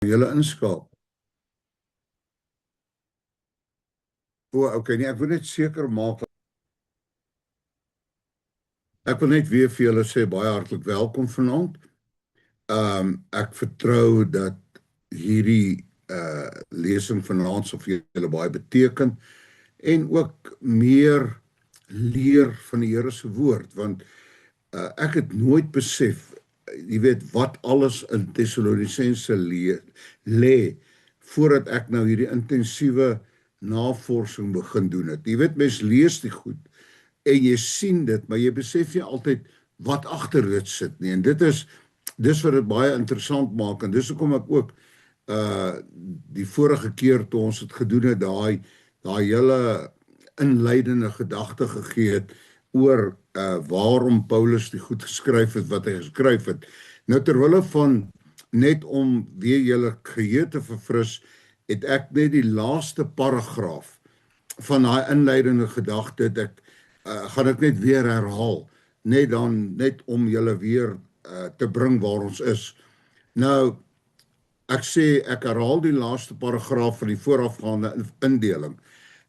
julle inskakel. Okay, nee, ek wil net seker maak. Ek wil net weer vir julle sê baie hartlik welkom vanaand. Ek vertrou dat hierdie lesing vanaand sal vir julle baie beteken en ook meer leer van die Here se woord, want ek het nooit besef, jy weet, wat alles in Tessalonisense lê voordat ek nou hierdie intensiewe navorsing begin doen het. Jy weet, mens lees die goed en jy sien dit, maar jy besef nie altyd wat agter dit sit nie. En dis wat dit baie interessant maak, en dis hoekom ek ook die vorige keer toe ons het gedoen het, daai hele inleidende gedagte gegee het oor waarom Paulus die goed geskryf het wat hy geskryf het. Nou terwille van, net om weer julle geheue te verfris, het ek net die laaste paragraaf van daai inleidende gedagte, gaan ek net weer herhaal, net om julle weer te bring waar ons is. Nou, ek herhaal die laaste paragraaf van die voorafgaande indeling.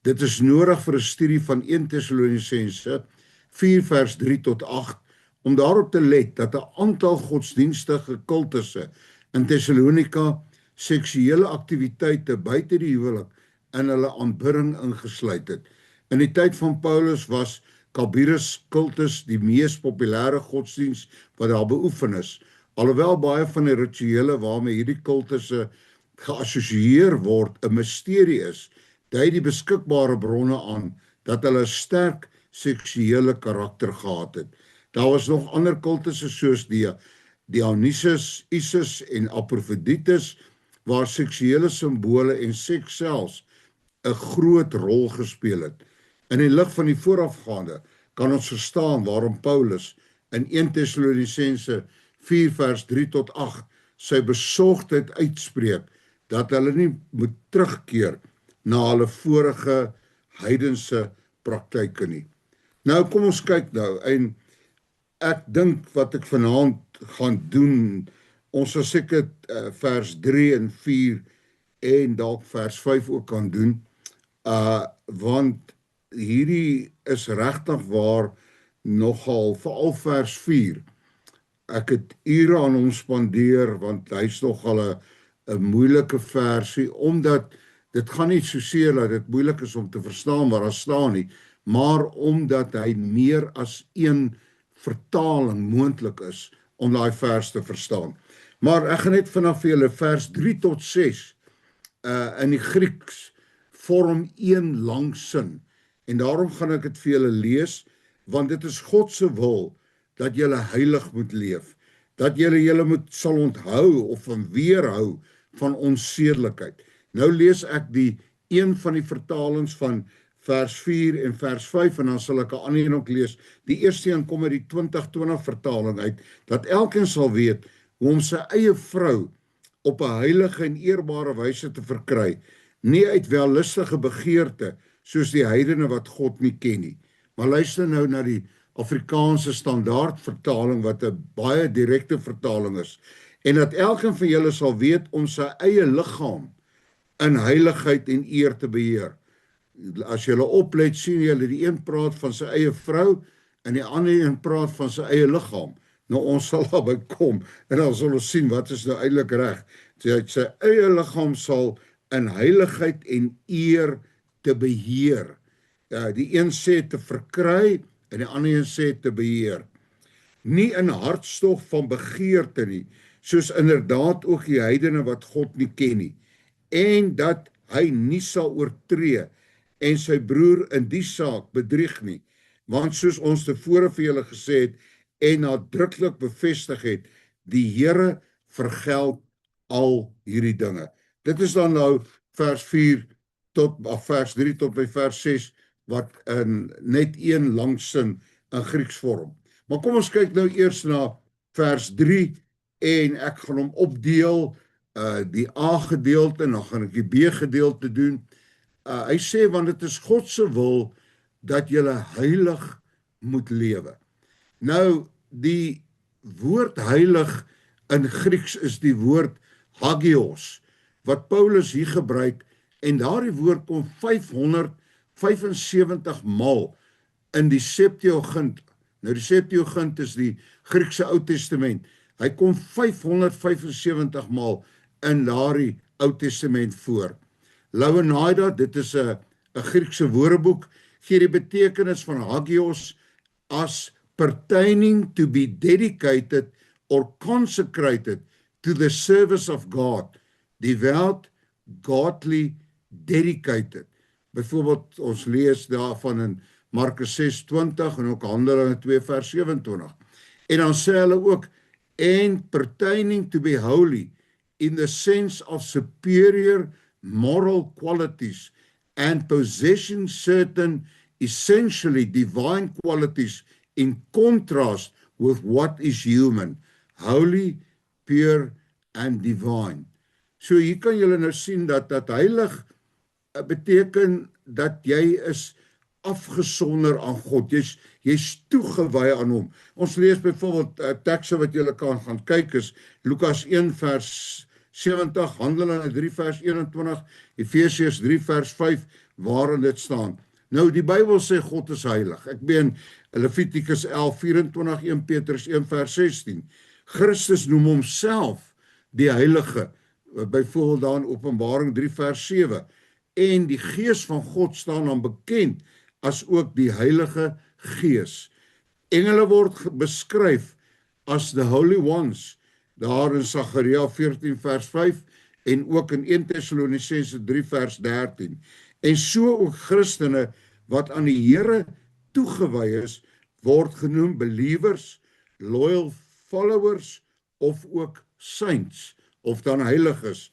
Dit is nodig vir 'n studie van 1 Tessalonisense 4 vers 3 tot 8, om daarop te let dat 'n aantal godsdienstige kultusse in Tessalonika seksuele aktiwiteite buite die huwelik in hulle aanbidding ingesluit het. In die tyd van Paulus was Kabirus kultus die mees populêre godsdiens wat daar beoefen is. Alhoewel baie van die rituele waarmee hierdie kultusse geassosieer word 'n misterie is, dui die beskikbare bronne aan dat hulle 'n sterk seksuele karakter gehad het. Daar was nog ander kultusse soos die Dionysus, Isis en Aphrodite, waar seksuele simbole en seks selfs 'n groot rol gespeel het. In die lig van die voorafgaande kan ons verstaan waarom Paulus in 1 Tessalonisense 4 vers 3 tot 8 sy besorgdheid uitspreek dat hulle nie moet terugkeer na hulle vorige heidense praktyke nie. Nou kom ons kyk nou, en ek dink wat ek vanaand gaan doen, ons sal seker vers 3 en 4 en dalk vers 5 ook kan doen, want hierdie is regtig waar nogal, veral vers 4. Ek het ure aan hom spandeer, want hy's nogal 'n moeilike versie, omdat dit gaan nie soseer dat dit moeilik is om te verstaan wat daar staan nie, maar omdat hy meer as een vertaling moontlik is om daai vers te verstaan. Maar ek gaan net vanaf vir julle vers 3 tot 6 in die Grieks vorm een lang sin, en daarom gaan ek dit vir julle lees, want dit is God se wil dat julle heilig moet leef, dat julle sal onthou of van weerhou van onsedelikheid. Nou lees ek een van die vertalings van vers 4 en vers 5, en dan sal ek 'n ander een ook lees. Die eerste een kom uit die 2020 vertaling uit, dat elkeen sal weet hoe om sy eie vrou op 'n heilige en eerbare wyse te verkry, nie uit wellustige begeerte, soos die heidene wat God nie ken nie. Maar luister nou na die Afrikaanse standaard vertaling, wat 'n baie direkte vertaling is, en dat elkeen van julle sal weet om sy eie liggaam in heiligheid en eer te beheer. As julle oplet, sien julle die een praat van sy eie vrou, en die ander een praat van sy eie liggaam. Nou ons sal daarby kom, en dan sal ons sien wat is nou eintlik reg. Sy eie liggaam sal in heiligheid en eer te beheer. Die een sê te verkry, en die ander een sê te beheer. Nie in hartstog van begeerte nie, soos inderdaad ook die heidene wat God nie ken nie, en dat hy nie sal oortree en sy broer in die saak bedrieg nie, want soos ons tevore vir julle gesê het en nadruklik bevestig het, die Here vergeld al hierdie dinge. Dit is dan nou vers 3 tot by vers 6, wat in net een lang sin in Grieks vorm. Maar kom ons kyk nou eers na vers 3, en ek gaan hom opdeel, die A gedeelte, en dan gaan ek die B gedeelte doen. Hy sê, want dit is God se wil dat julle heilig moet lewe. Nou, die woord heilig in Grieks is die woord hagios, wat Paulus hier gebruik, en daardie woord kom 575 maal in die Septuagint. Nou die Septuagint is die Griekse Ou Testament. Hy kom 575 maal in daardie Ou Testament voor. Louwenaida, dit is 'n Griekse woordeboek, gee die betekenis van hagios as pertaining to be dedicated or consecrated to the service of God, devout, godly, dedicated. Byvoorbeeld, ons lees daarvan in Markus 6:20 en ook Handelinge 2 vers 27. En dan sê hulle ook, and pertaining to be holy, in the sense of superior moral qualities and possessing certain essentially divine qualities in contrast with what is human, holy, pure and divine. So hier kan julle nou sien dat heilig beteken dat jy is afgesonder aan God. Jy's toegewy aan hom. Ons lees byvoorbeeld tekste wat julle kan gaan kyk is Lukas 1 vers 70, Handelinge 3 vers 21, Efesiërs 3 vers 5 waarin dit staan. Nou die Bybel sê God is heilig. Ek meen Levitikus 11:24, 1 Petrus 1 vers 16. Christus noem homself die heilige, byvoorbeeld daar in Openbaring 3 vers 7. En die Gees van God staan dan bekend as ook die Heilige Gees. Engele word beskryf as the Holy Ones, daar in Sagaria 14 vers 5 en ook in 1 Tessalonisense 3 vers 13. En so ook Christene wat aan die Here toegewy is, word genoem believers, loyal followers of ook saints, of dan heiliges.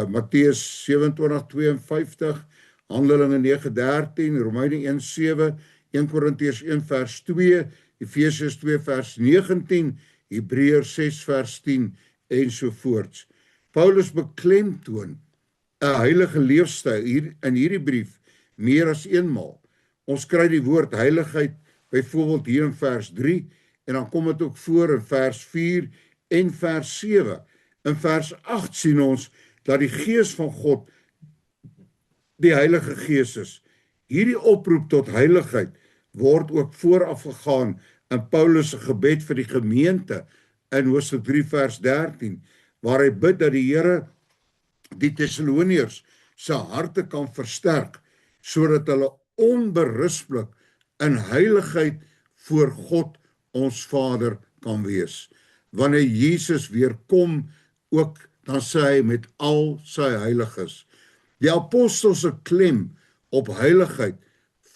Matteus 27:52, Handelinge 9:13, Romeine 1:7, 1 Korintiërs 1 vers 2, Efesiërs 2 vers 19, Hebreërs 6 vers 10 ensovoorts. Paulus beklemtoon 'n heilige leefstyl hier in hierdie brief meer as eenmaal. Ons kry die woord heiligheid byvoorbeeld hier in vers 3 en dan kom dit ook voor in vers 4 en vers 7. In vers 8 sien ons dat die Gees van God die Heilige Gees is. Hierdie oproep tot heiligheid word ook vooraf gegaan in Paulus se gebed vir die gemeente in Hoofstuk 3 vers 13, waar hy bid dat die Here die Tessaloniërs se harte kan versterk, sodat hulle onberispelik in heiligheid voor God ons Vader kan wees. Wanneer Jesus weer kom, ook dan sê hy met al sy heiliges. Die apostel se klem op heiligheid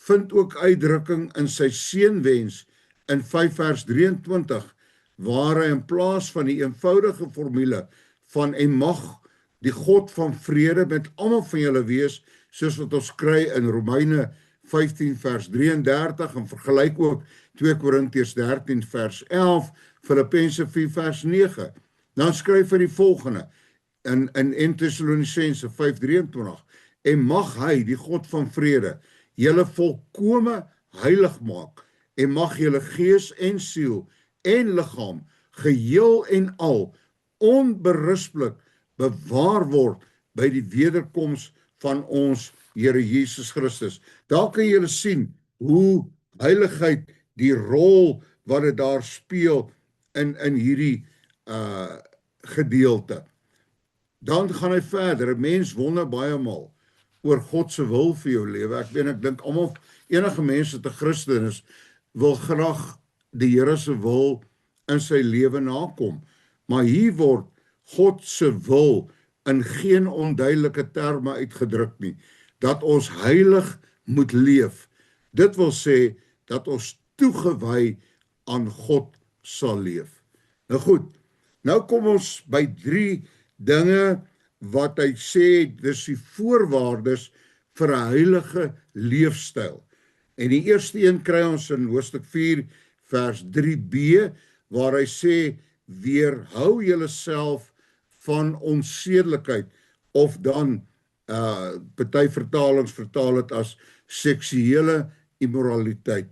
vind ook uitdrukking in sy seënwens in 5 vers 23, waar hy in plaas van die eenvoudige formule van en mag die God van vrede met almal van julle wees, soos wat ons kry in Romeine 15 vers 33 en vergelyk ook 2 Korintiërs 13 vers 11, Filippense 4 vers 9. Dan skryf hy die volgende in 1 Tessalonisense 5:23, en mag hy, die God van vrede, julle volkome heilig maak, en mag julle gees en siel en liggaam geheel en al onberispelik bewaar word by die wederkoms van ons Here Jesus Christus. Daar kan julle sien hoe heiligheid die rol wat dit daar speel in hierdie gedeelte. Dan gaan hy verder. 'n Mens wonder baie maal oor God se wil vir jou lewe. Ek dink almal, enige mens wat 'n Christen is, wil graag die Here se wil in sy lewe nakom. Maar hier word God se wil in geen onduidelike terme uitgedruk nie, dat ons heilig moet leef. Dit wil sê dat ons toegewy aan God sal leef. Nou goed, nou kom ons by 3 dinge wat hy sê, dis die voorwaardes vir 'n heilige leefstyl. En die eerste een kry ons in Hoofstuk 4 vers 3b, waar hy sê, weerhou julleself van onsedelikheid, of dan party vertalings vertaal dit as seksuele immoraliteit.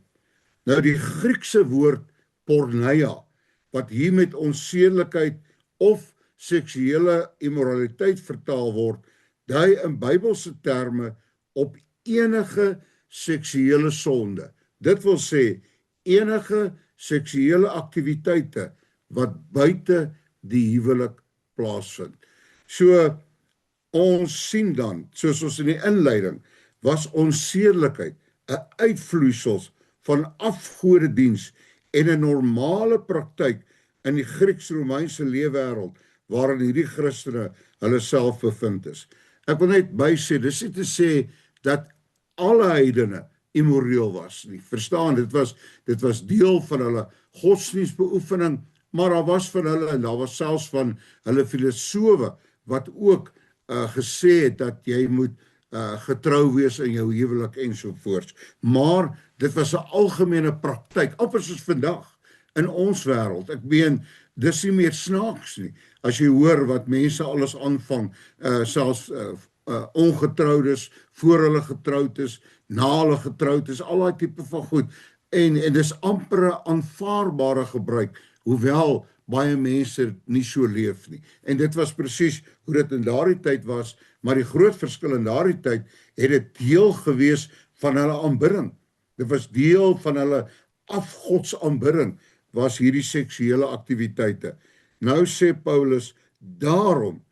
Nou die Griekse woord porneia, wat hier met onsedelikheid of seksuele immoraliteit vertaal word, dui in Bybelse terme op enige seksuele sonde. Dit wil sê, enige seksuele aktiwiteite wat buite die huwelik plaasvind. So, ons sien dan, soos ons in die inleiding, was onsedelikheid 'n uitvloeisel van afgodediens en 'n normale praktyk in die Grieks-Romeinse leefwêreld waarin hierdie Christene hulle self bevind is. Ek wil net bysê, dis nie te sê dat alle heidene immoreel was nie. Verstaan, dit was deel van hulle godsdienstbeoefening, maar daar was van hulle, en daar was selfs van hulle filosowe wat ook gesê het dat jy moet getrou wees in jou huwelik ensovoorts. Maar dit was 'n algemene praktyk, amper soos vandag in ons wêreld. Ek meen, dis nie meer snaaks nie. As jy hoor wat mense alles aanvang, selfs ongetroudes, voor hulle getroud is, na hulle getroud is, al daai tipe van goed. En dis amper 'n aanvaarbare gebruik, hoewel baie mense nie so leef nie. En dit was presies hoe dit in daardie tyd was, maar die groot verskil in daardie tyd het dit deel gewees van hulle aanbidding. Dit was deel van hulle afgodsaanbidding, was hierdie seksuele aktiwiteite. Nou sê Paulus daarom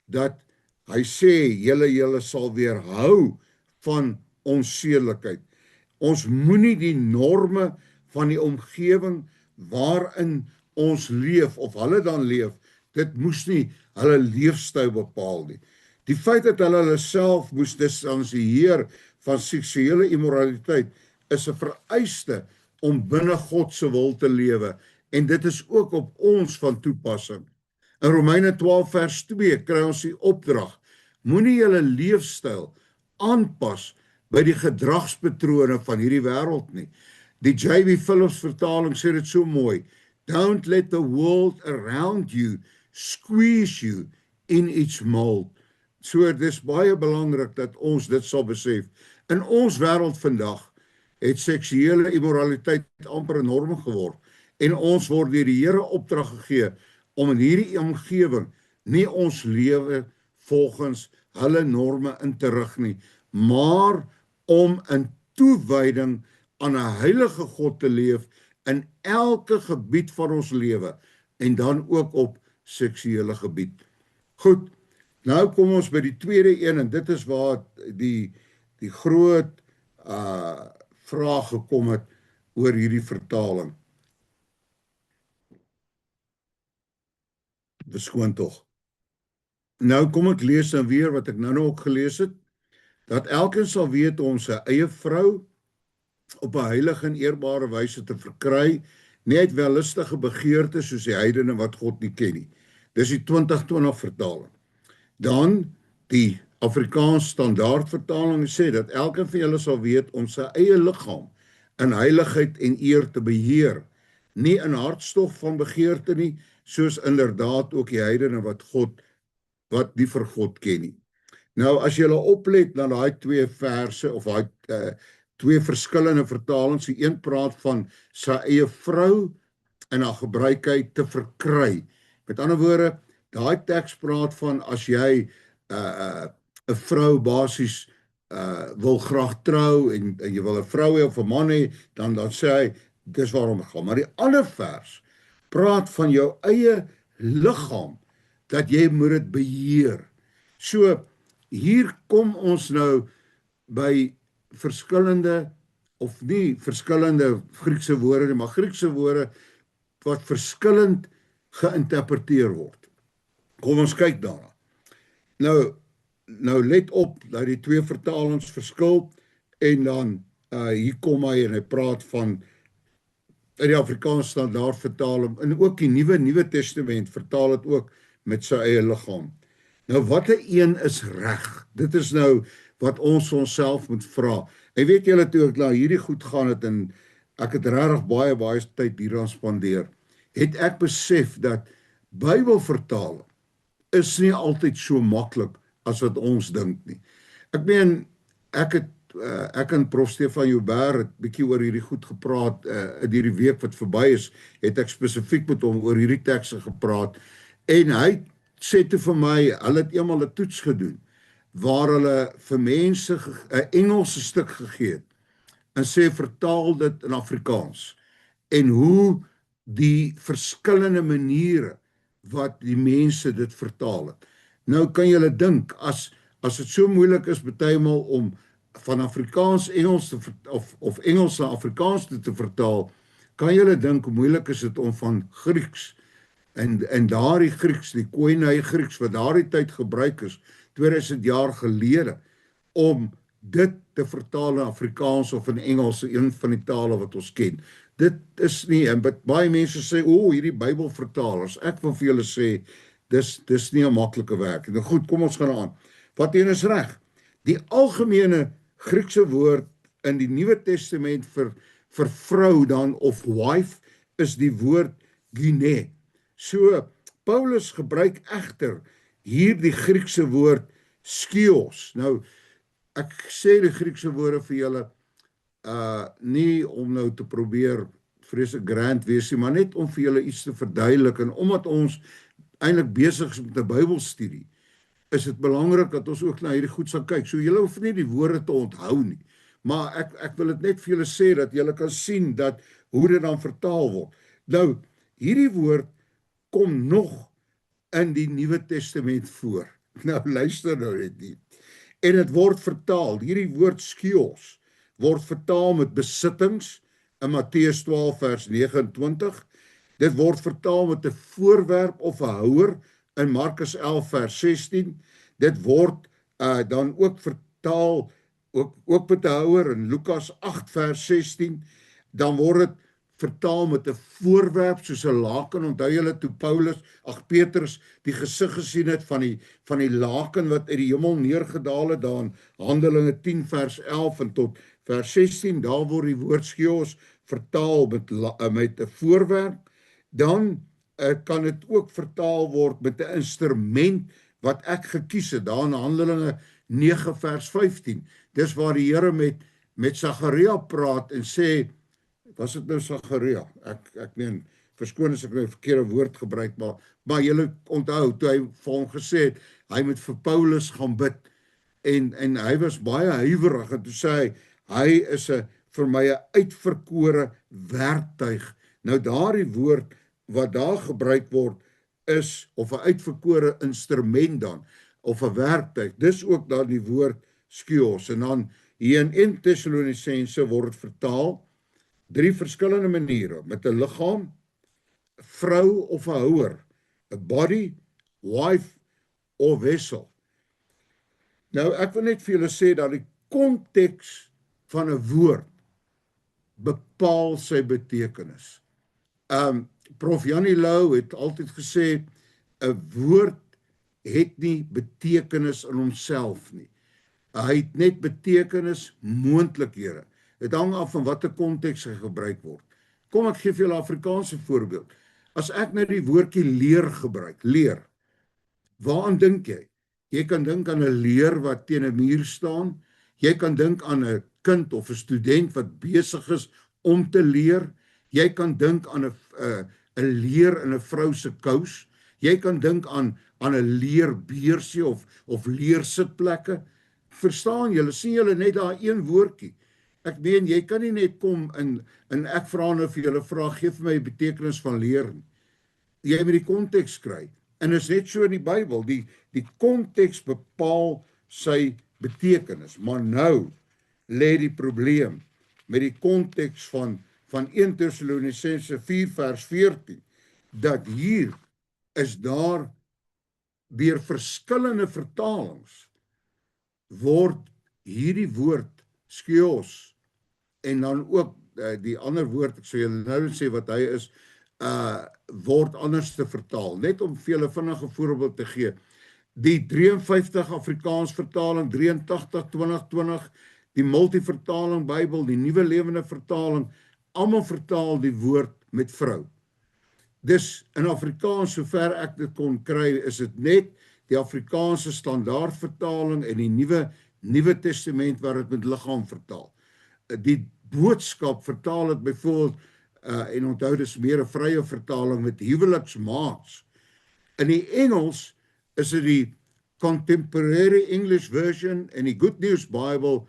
dat hy sê julle sal weerhou van onsedelikheid. Ons moenie die norme van die omgewing waarin ons leef of hulle dan leef, dit moes nie hulle leefstyl bepaal nie. Die feit dat hulle self moes distansieer van seksuele immoraliteit is 'n vereiste om binne God se wil te lewe, en dit is ook op ons van toepassing. In Romeine 12 vers 2 kry ons die opdrag: moenie julle leefstyl aanpas by die gedragspatrone van hierdie wêreld nie. Die J.B. Phillips vertaling sê dit so mooi: don't let the world around you squeeze you in its mold. So dis baie belangrik dat ons dit sal besef. In ons wêreld vandag het seksuele immoraliteit amper 'n norm geword, en ons word deur die Here opdrag gegee om in hierdie omgewing nie ons lewe volgens hulle norme in te rig nie, maar om in toewyding aan 'n heilige God te leef in elke gebied van ons lewe, en dan ook op seksuele gebied. Goed, nou kom ons by die tweede een, en dit is waar die groot vraag gekom het oor hierdie vertaling. Beskoon tog. Nou kom ek lees dan weer wat ek nou ook gelees het, dat elkeen sal weet om sy eie vrou op 'n heilige en eerbare wyse te verkry, nie uit wellustige begeerte soos die heidene wat God nie ken nie. Dis die 2020 vertaling. Dan die Afrikaans standaard vertaling sê dat elkeen van julle sal weet om sy eie liggaam in heiligheid en eer te beheer, nie in hartstof van begeerte nie, soos inderdaad ook die heidene wat nie vir God ken nie. Nou as jy oplet na daai twee verse of daai twee verskillende vertalings, die een praat van sy eie vrou en haar gebruik hy te verkry. Met ander woorde, daai teks praat van as jy 'n vrou basies wil graag trou en jy wil 'n vrou hê of 'n man hê, dan sê hy dis waarom dit gaan. Maar die ander vers praat van jou eie liggaam, dat jy moet dit beheer. So hier kom ons nou by verskillende, of nie verskillende Griekse woorde nie, maar Griekse woorde wat verskillend geïnterpreteer word. Kom ons kyk daarna. Nou let op dat die twee vertalings verskil, en dan hier kom hy en hy praat van in die Afrikaans standaard vertaling, en ook die Nuwe Testament vertaal dit ook met sy eie liggaam. Nou watter een is reg? Dit is nou wat ons onsself moet vra. En weet julle, toe ek nou hierdie goed gaan het, en ek het regtig baie tyd hieraan spandeer, het ek besef dat Bybelvertaling is nie altyd so maklik as wat ons dink nie. Ek meen, ek en Prof Stefan Joubert het bietjie oor hierdie goed gepraat, in hierdie week wat verby is, het ek spesifiek met hom oor hierdie tekste gepraat, en hy sê toe vir my, hulle het eendag 'n toets gedoen, waar hulle vir mense 'n Engelse stuk gegee het, en sê vertaal dit in Afrikaans, en hoe die verskillende maniere wat die mense dit vertaal het. Nou kan julle dink, as dit so moeilik is partymal om van Afrikaans Engels of Engels na Afrikaans te vertaal, kan julle dink hoe moeilik is dit om van Grieks en daardie Grieks, die Koine Grieks wat daardie tyd gebruik is 2000 jaar gelede, om dit te vertaal in Afrikaans of in Engels, een van die tale wat ons ken. Dit is nie, en baie mense sê, hierdie Bybelvertalers, ek wil vir julle sê, dis nie 'n maklike werk. Nou goed, kom ons gaan aan. Wat een is reg? Die algemene Griekse woord in die Nuwe Testament vir vrou dan, of wife, is die woord gine. So, Paulus gebruik egter hier die Griekse woord skios. Nou, ek sê die Griekse woorde vir julle, nie om nou te probeer vreeslik grand wees nie, maar net om vir julle iets te verduidelik, en omdat ons eintlik besig is met 'n Bybelstudie, is dit belangrik dat ons ook na hierdie goed sal kyk. So julle hoef nie die woorde te onthou nie, maar ek wil dit net vir julle sê, dat julle kan sien dat hoe dit dan vertaal word. Nou, hierdie woord kom nog in die Nuwe Testament voor. Nou, luister nou net nie. En dit word vertaal, hierdie woord skios, word vertaal met besittings, in Matteus 12 vers 29, dit word vertaal met 'n voorwerp of 'n houer, in Markus 11 vers 16, dit word dan ook vertaal, ook met 'n houer, in Lukas 8 vers 16, dan word dit vertaal met 'n voorwerp, soos 'n laken. Onthou julle toe Petrus die gesig gesien het van die laken wat uit die hemel neergedaal het, daar in Handelinge 10 vers 11 en tot vers 16, daar word die woord skios vertaal met 'n voorwerp. Dan kan dit ook vertaal word met 'n instrument wat ek gekies het, daar in Handelinge 9 vers 15. Dis waar die Here met Sagaria praat en sê, was dit nou Sagaria? Ek meen, verskoon as ek nou 'n verkeerde woord gebruik, maar julle onthou, toe hy vir hom gesê het, hy moet vir Paulus gaan bid, en hy was baie huiwerig, en toe sê hy is vir my 'n uitverkore werktuig. Nou daardie woord wat daar gebruik word is, of 'n uitverkore instrument dan, of 'n werktuig, dis ook dan die woord skios, en dan hier in 1 Tessalonisense word dit vertaal, 3 verskillende maniere, met 'n liggaam, vrou of 'n houer, 'n body, wife of vessel. Nou ek wil net vir julle sê dat die konteks van 'n woord bepaal sy betekenis. Prof. Janie Lou het altyd gesê, 'n woord het nie betekenis in homself nie. Hy het net betekenis moontlikhede. Dit hang af van watter konteks hy gebruik word. Kom ek gee vir julle 'n Afrikaanse voorbeeld. As ek nou die woordjie leer gebruik, leer, waaraan dink jy? Jy kan dink aan 'n leer wat teen 'n muur staan. Jy kan dink aan 'n kind of 'n student wat besig is om te leer. Jy kan dink aan 'n leer in 'n vrou se kous. Jy kan dink aan 'n leerbeursie of leersitplekke. Verstaan julle, sien julle net daar een woordjie. Ek meen, jy kan nie net kom en ek vra nou vir julle vra, gee vir my die betekenis van leer. Jy moet die konteks kry. En is net so in die Bybel, die konteks bepaal sy betekenis. Maar nou lê die probleem met die konteks van 1 Tessalonisense 4 vers 14, dat hier is daar deur verskillende vertalings word hierdie woord skios, en dan ook die ander woord, ek sal julle nou sê wat hy is, word anders te vertaal. Net om vir julle vinnige voorbeeld te gee. Die 53 Afrikaans vertaling, 83 2020, die multivertaling Bybel, die Nuwe Lewende Vertaling, almal vertaal die woord met vrou. Dis in Afrikaans, sover ek dit kon kry, is dit net die Afrikaanse standaardvertaling en die Nuwe Testament waar dit met liggaam vertaal. Die boodskap vertaal het byvoorbeeld, en onthou dis meer 'n vrye vertaling met huweliksmaats. In die Engels is dit die Contemporary English Version en die Good News Bible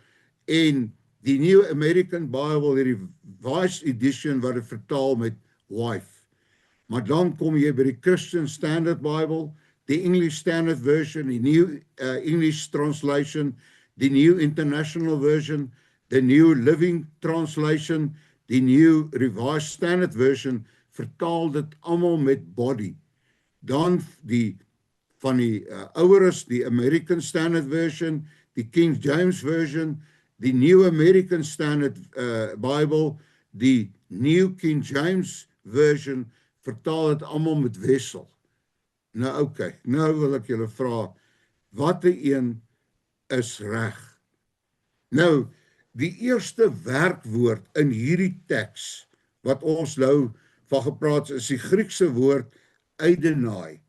en die New American Bible, die Revised Edition wat dit vertaal met wife. Maar dan kom jy by die Christian Standard Bible, die English Standard Version, die New English Translation, die New International Version, the New Living Translation, die New Revised Standard Version, vertaal dit almal met body. Dan van die oueres, die American Standard Version, die King James Version, die New American Standard Bible, die New King James Version, vertaal dit almal met wessel. Nou oké, nou wil ek julle vra, watter een is reg? Nou, die eerste werkwoord in hierdie teks, wat ons nou van gepraat is die Griekse woord eidenai,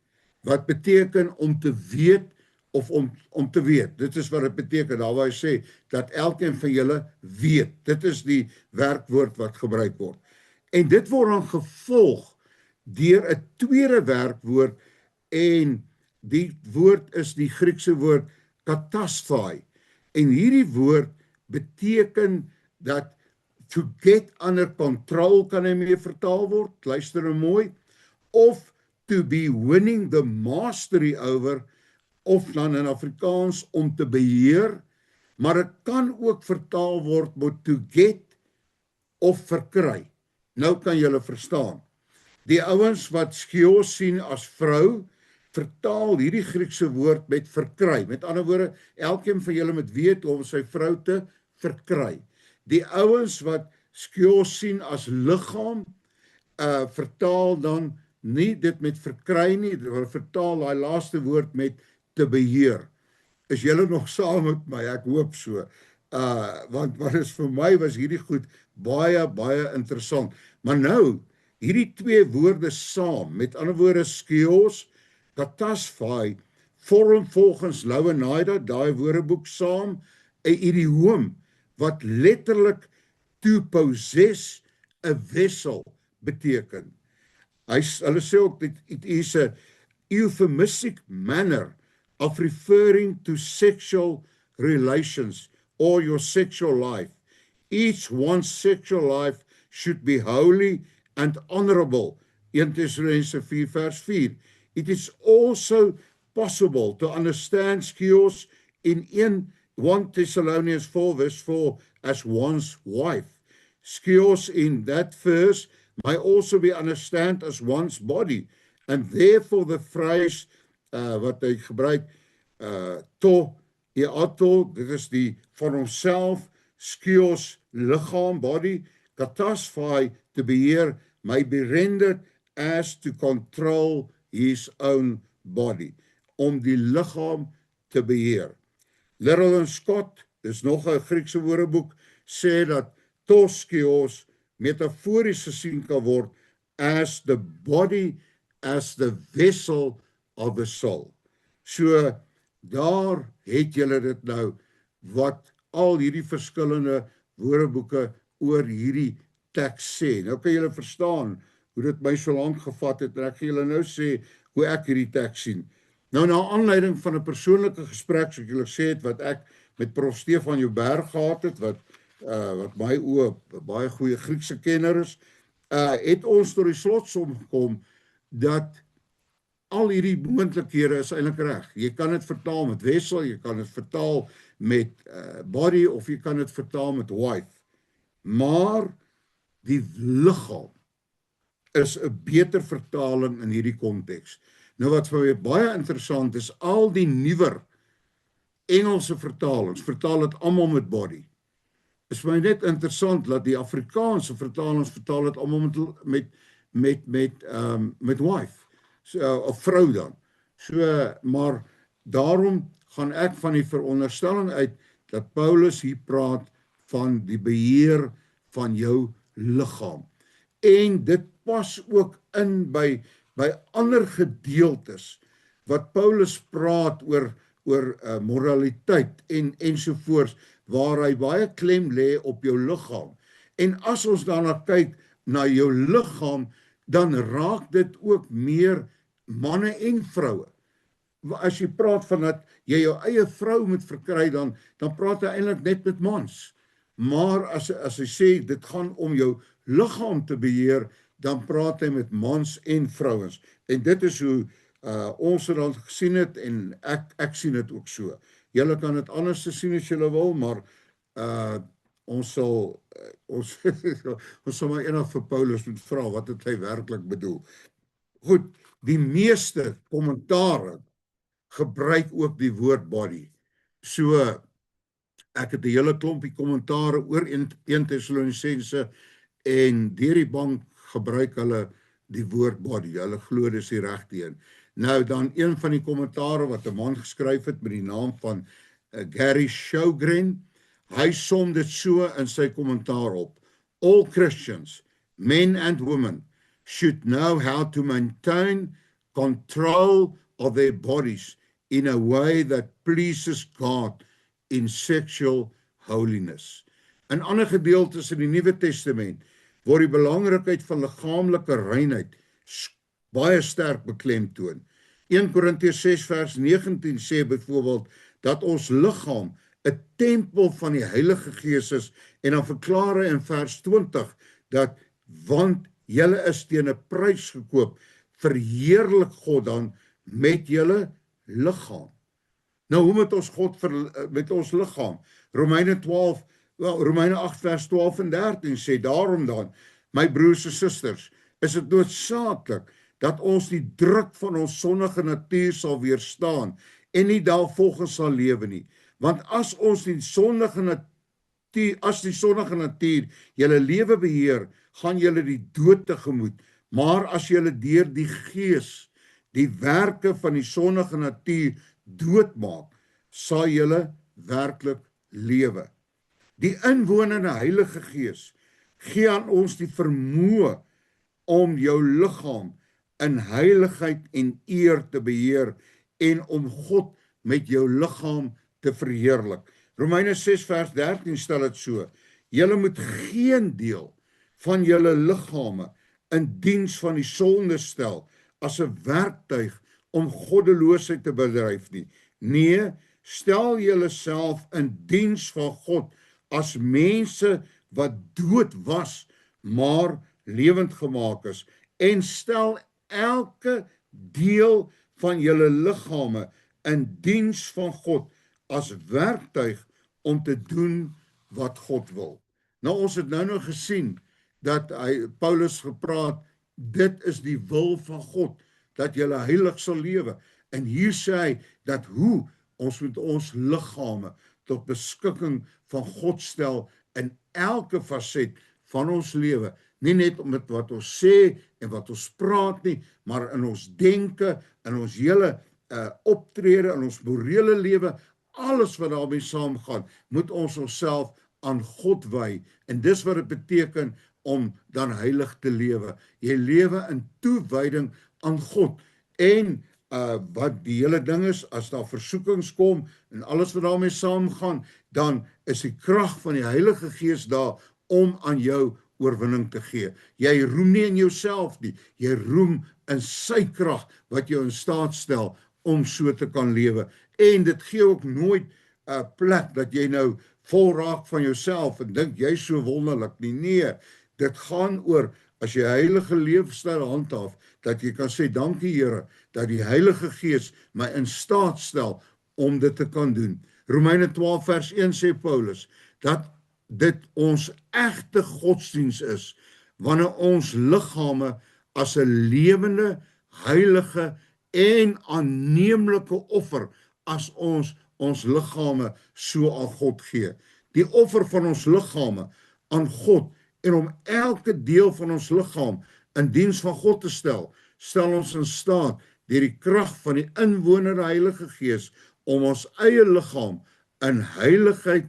wat beteken om te weet of om te weet. Dit is wat dit beteken, daar waar hy sê, dat elkeen van julle weet. Dit is die werkwoord wat gebruik word. En dit word dan gevolg deur 'n tweede werkwoord, en die woord is die Griekse woord katasphai. En hierdie woord beteken dat to get under control kan hy mee vertaal word, luister nou mooi, of to be winning the mastery over, of dan in Afrikaans om te beheer, maar dit kan ook vertaal word met to get of verkry. Nou kan julle verstaan. Die ouens wat skios sien as vrou, vertaal hierdie Griekse woord met verkry. Met ander woorde, elkeen van julle moet weet om sy vrou te verkry. Die ouens wat skios sien as liggaam, vertaal dan nie dit met verkry nie, hulle vertaal daai laaste woord met te beheer. Is julle nog saam met my? Ek hoop so. Want wat is vir my was hierdie goed baie, baie interessant. Maar nou, hierdie twee woorde saam, met ander woorde skios, katasphai, vorm volgens Louw-Nida, daai woordeboek saam, 'n idioom, wat letterlik to possess 'n vessel beteken. Hulle sê ook dat it is a euphemistic manner of referring to sexual relations or your sexual life. Each one's sexual life should be holy and honorable. 1 Thessalonians 4 vers 4. It is also possible to understand skios in 1 Thessalonians 4 verse 4 as one's wife. Skios in that verse may also be understood as one's body, and therefore the phrase wat hy gebruik, to, eato, dit is die van homself, skios, liggaam, body, katasphai, te beheer, may be rendered as to control his own body, om die liggaam te beheer. Little and Scott, dis nog 'n Griekse woordeboek, sê dat toskios metafories gesien kan word as the body, as the vessel of the soul. So, daar het julle dit nou, wat al hierdie verskillende woordeboeke oor hierdie teks sê. Nou kan julle verstaan hoe dit my so lank gevat het, en ek gaan julle nou sê hoe ek hierdie teks sien. Nou, na aanleiding van 'n persoonlike gesprek, soos ek julle gesê het, wat ek met Prof. Stefan Joubert gehad het, wat my oë baie goeie Griekse kenner is, het ons tot die slotsom gekom dat al hierdie moontlikhede is eintlik reg. Jy kan dit vertaal met wessel, jy kan dit vertaal met body, of jy kan dit vertaal met wife. Maar die liggaam is 'n beter vertaling in hierdie konteks. Nou wat vir my baie interessant is, al die nuwer Engelse vertalings vertaal dit almal met body. Is vir my net interessant dat die Afrikaanse vertalings vertaal dit almal met wife, of vrou dan. So, maar daarom gaan ek van die veronderstelling uit dat Paulus hier praat van die beheer van jou liggaam. En dit pas ook in by ander gedeeltes wat Paulus praat oor moraliteit ensovoorts, waar hy baie klem lê op jou liggaam. En as ons daarna kyk na jou liggaam, dan raak dit ook meer manne en vroue. as jy praat van dat jy jou eie vrou moet verkry, dan praat hy eintlik net met mans. Maar as hy sê dit gaan om jou liggaam te beheer, dan praat hy met mans en vrouens. En dit is hoe ons het dan gesien het, en ek sien dit ook so. Julle kan dit anders sien as julle wil, maar ons sal maar eendag vir Paulus moet vra wat het hy werklik bedoel. Goed, die meeste kommentare gebruik ook die woord body. So ek het 'n hele klompie kommentare oor 1 Tessalonisense, en deur die bank gebruik hulle die woord body. Hulle glo dis die regte een. Nou dan een van die kommentare wat 'n man geskryf het met die naam van Gary Sjogren, hy som dit so in sy kommentaar op: All Christians, men and women, should know how to maintain control of their bodies in a way that pleases God in sexual holiness. In ander gedeeltes in die Nuwe Testament word die belangrikheid van liggaamlike reinheid baie sterk beklemtoon. 1 Korintiërs 6 vers 19 sê byvoorbeeld dat ons liggaam 'n tempel van die Heilige Gees is, en dan verklaar hy in vers 20 dat want julle is teen 'n prys gekoop, verheerlik God dan met julle liggaam. Nou hoe moet ons God met ons liggaam? Romeine 8 vers 12 en 13 sê daarom dan, my broers en susters, is dit noodsaaklik dat ons die druk van ons sondige natuur sal weerstaan en nie daarvolgens sal lewe nie. Want as die sondige natuur julle lewe beheer, gaan julle die dood tegemoet. Maar as julle deur die Gees die werke van die sondige natuur doodmaak, sal julle werklik lewe. Die inwonende Heilige Gees gee aan ons die vermoë om jou liggaam in heiligheid en eer te beheer en om God met jou liggaam te verheerlik. Romeine 6 vers 13 stel dit so: julle moet geen deel van julle liggame in diens van die sonde stel as 'n werktuig om goddeloosheid te bedryf nie. Nee, stel julleself in diens van God as mense wat dood was, maar lewend gemaak is, en stel elke deel van julle liggame in diens van God as werktuig om te doen wat God wil. Nou ons het nou gesien dat Paulus gepraat, dit is die wil van God, dat julle heilig sal lewe. En hier sê hy dat hoe ons moet ons liggame tot beskikking van God stel in elke faset van ons lewe. Nie net om dit wat ons sê en wat ons praat nie, maar in ons denke, in ons hele optrede, in ons morele lewe, alles wat daarmee saamgaan, moet ons onsself aan God wy. En dis wat dit beteken om dan heilig te lewe. Jy lewe in toewyding aan God. En wat die hele ding is, as daar versoekings kom en alles wat daarmee saamgaan, dan is die krag van die Heilige Gees daar om aan jou oorwinning te gee. Jy roem nie in jouself nie, jy roem in sy krag wat jou in staat stel om so te kan lewe. En dit gee ook nooit 'n plek dat jy nou vol raak van jouself en dink jy so wonderlik nie. Nee, dit gaan oor as jy heilige leefstyl handhaaf, dat jy kan sê dankie Here dat die Heilige Gees my in staat stel om dit te kan doen. Romeine 12 vers 1 sê Paulus dat dit ons egte godsdiens is wanneer ons liggame as 'n lewende, heilige en aanneemlike offer as ons liggame so aan God gee. Die offer van ons liggame aan God en om elke deel van ons liggaam in diens van God te stel ons in staat deur die krag van die inwonende Heilige Gees om ons eie liggaam in heiligheid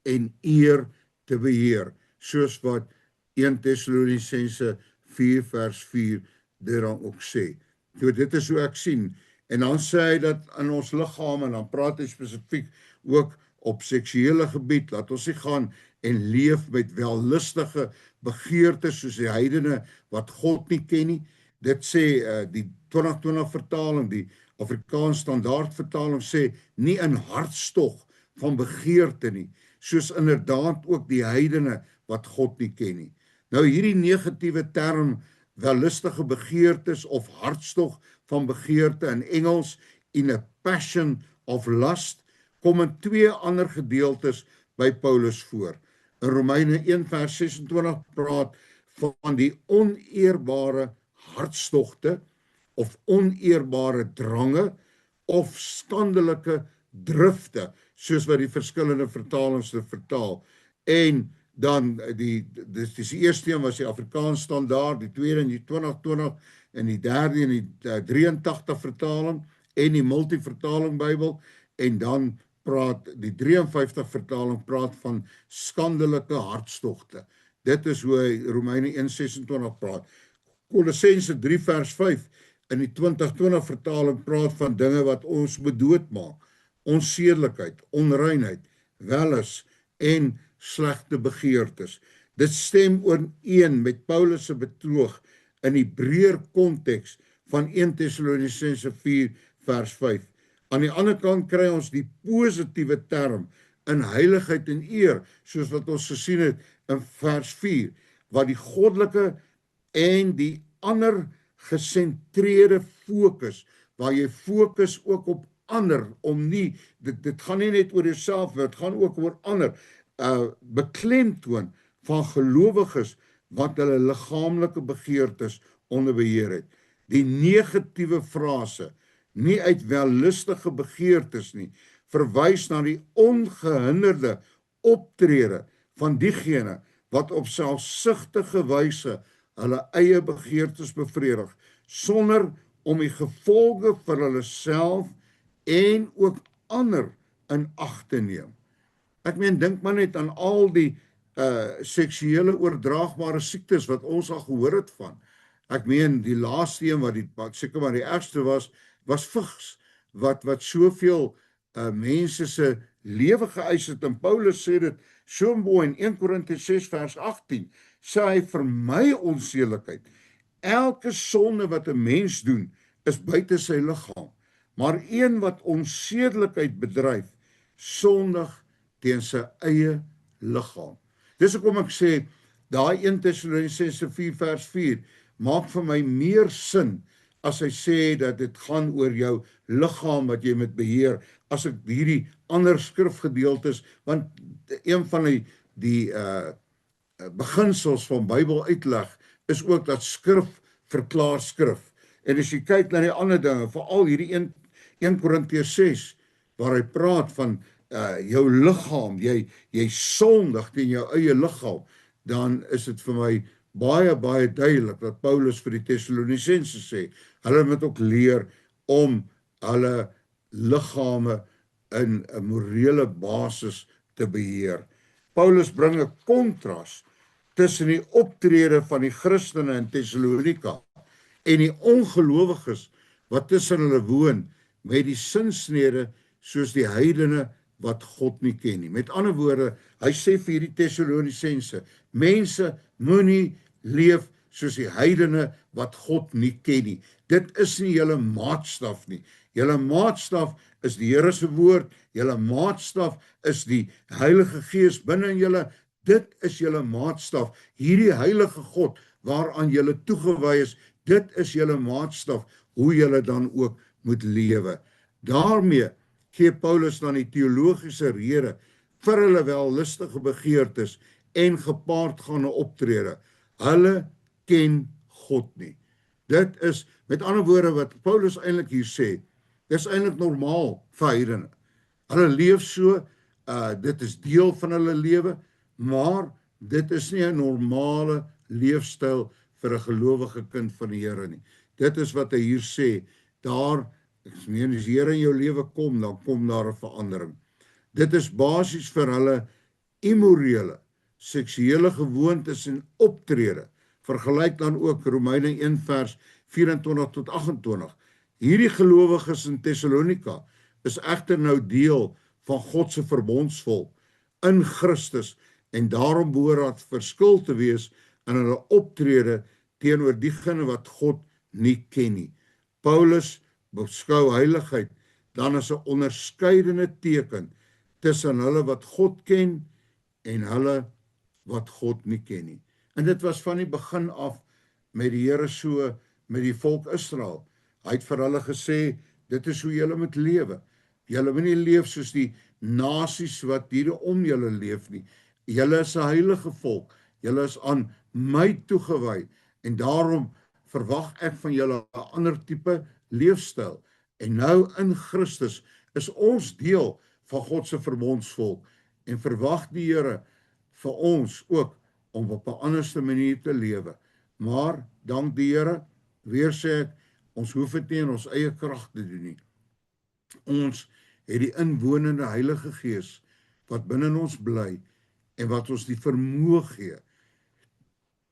en eer te beheer, soos wat 1 Tessalonisense 4 vers 4 dit dan ook sê. So dit is hoe ek sien. En dan sê hy dat in ons liggame, en dan praat hy spesifiek ook op seksuele gebied, laat ons nie gaan en leef met wellustige begeertes soos die heidene wat God nie ken nie. Dit sê die 2020 vertaling, die Afrikaans Standaard vertaling sê, nie in hartstog van begeerte nie, soos inderdaad ook die heidene wat God nie ken nie. Nou hierdie negatiewe term, wellustige begeertes of hartstog van begeerte in Engels, in a passion of lust, kom in 2 ander gedeeltes by Paulus voor. In Romeine 1 vers 26 praat van die oneerbare hartstogte of oneerbare drange of skandelike drifte, soos wat die verskillende vertalings dit vertaal. En dan dis die eerste een was die Afrikaans Standaard, die tweede in die 2020 en die derde in die 83 vertaling en die multivertaling Bybel, en dan praat die 53 vertaling praat van skandelike hartstogte. Dit is hoe hy Romeine 1:26 praat. Kolossense 3 vers 5 in die 2020 vertaling praat van dinge wat ons moet doodmaak. Onsedelikheid, onreinheid, welis en slegte begeertes. Dit stem ooreen met Paulus se betoog in die breër konteks van 1 Tessalonisense 4 vers 5. Aan die ander kant kry ons die positiewe term in heiligheid en eer, soos wat ons gesien het in vers 4, wat die goddelike en die ander gesentreerde fokus, waar jy fokus ook op ander, om nie, dit gaan nie net oor jouself, dit gaan ook oor ander, beklemtoon van gelowiges wat hulle liggaamlike begeertes onder beheer het. Die negatiewe frase, nie uit wellustige begeertes nie, verwys na die ongehinderde optrede van diegene wat op selfsugtige wyse hulle eie begeertes bevredig, sonder om die gevolge vir hulle self en ook ander in ag te neem. Ek meen, dink maar net aan al die seksuele oordraagbare siektes wat ons al gehoor het van. Ek meen, die laaste een wat seker maar die ergste was vigs, wat soveel mense se lewe geëis het, en Paulus sê dit so mooi in 1 Korintiërs 6 vers 18, sê hy, vir my onsedelikheid, elke sonde wat 'n mens doen, is buite sy liggaam, maar een wat onsedelikheid bedryf, sondig teen sy eie liggaam. Dis hoekom ek sê, daai 1 Tessalonisense 4 vers 4, maak vir my meer sin, as hy sê dat dit gaan oor jou liggaam wat jy moet beheer, as ek hierdie ander skrifgedeeltes, want een van die beginsels van Bybel uitleg, is ook dat skrif verklaar skrif. En as jy kyk na die ander dinge, veral hierdie 1 Korintiërs 6, waar hy praat van jou liggaam, jy sondig teen jou eie liggaam, dan is dit vir my baie duidelik dat Paulus vir die Tessalonisense sê, hulle moet ook leer om hulle liggame in 'n morele basis te beheer. Paulus bring 'n kontras tussen die optrede van die Christene in Tessalonika en die ongelowiges wat tussen hulle woon, met die sinsnede soos die heidene wat God nie ken nie. Met ander woorde, hy sê vir hierdie Tessalonisense, mense moenie leef soos die heidene wat God nie ken nie. Dit is nie julle maatstaf nie. Julle maatstaf is die Here se woord, julle maatstaf is die Heilige Gees binne in julle, dit is julle maatstaf. Hierdie heilige God waaraan julle toegewy is, dit is julle maatstaf, hoe julle dan ook moet lewe. Daarmee gee Paulus dan die teologiese rede vir hulle wellustige begeertes en gepaardgaande optrede. Hulle ken God nie. Dit is, met ander woorde, wat Paulus eintlik hier sê, dis eintlik normaal vir heidene. Hulle leef so, dit is deel van hulle lewe, maar dit is nie 'n normale leefstyl vir 'n gelowige kind van die Here nie. Dit is wat hy hier sê, as die Here in jou lewe kom, dan kom daar 'n verandering. Dit is basies vir hulle immorele, seksuele gewoontes en optrede. Vergelyk dan ook Romeine 1 vers 24 tot 28. Hierdie gelowiges in Tessalonika is egter nou deel van God se verbondsvolk in Christus, en daarom behoort daar verskil te wees in hulle optrede teenoor diegene wat God nie ken nie. Paulus beskou heiligheid dan as 'n onderskeidende teken tussen hulle wat God ken en hulle wat God nie ken nie. En dit was van die begin af met die Here so met die volk Israel. Hy het vir hulle gesê, dit is hoe julle moet lewe. Julle moet nie leef soos die nasies wat hier om julle leef nie. Julle is 'n heilige volk. Julle is aan my toegewy en daarom verwag ek van julle 'n ander tipe leefstyl. En nou in Christus is ons deel van God se verbondsvolk en verwag die Here vir ons ook om op 'n anderste manier te lewe. Maar dank die Here, weer sê ek, ons hoef dit nie in ons eie krag te doen nie. Ons het die inwonende Heilige Gees wat binne in ons bly en wat ons die vermoë gee,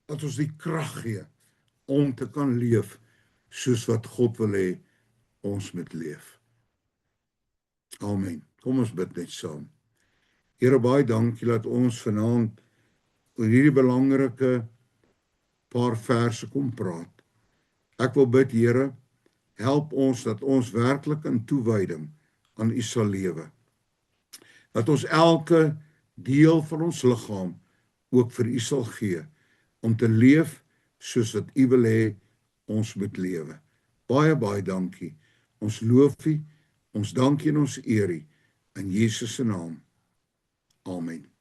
wat ons die krag gee om te kan leef soos wat God wil hê ons moet leef. Amen. Kom ons bid net saam. Here, baie dankie dat ons vanaand oor hierdie belangrike paar verse kom praat. Ek wil bid, Here, help ons dat ons werklik in toewyding aan U sal lewe. Dat ons elke deel van ons liggaam ook vir U sal gee om te leef soos wat U wil hê ons moet lewe. Baie dankie. Ons loof U, ons dankie en ons eer U in Jesus se naam. Amen.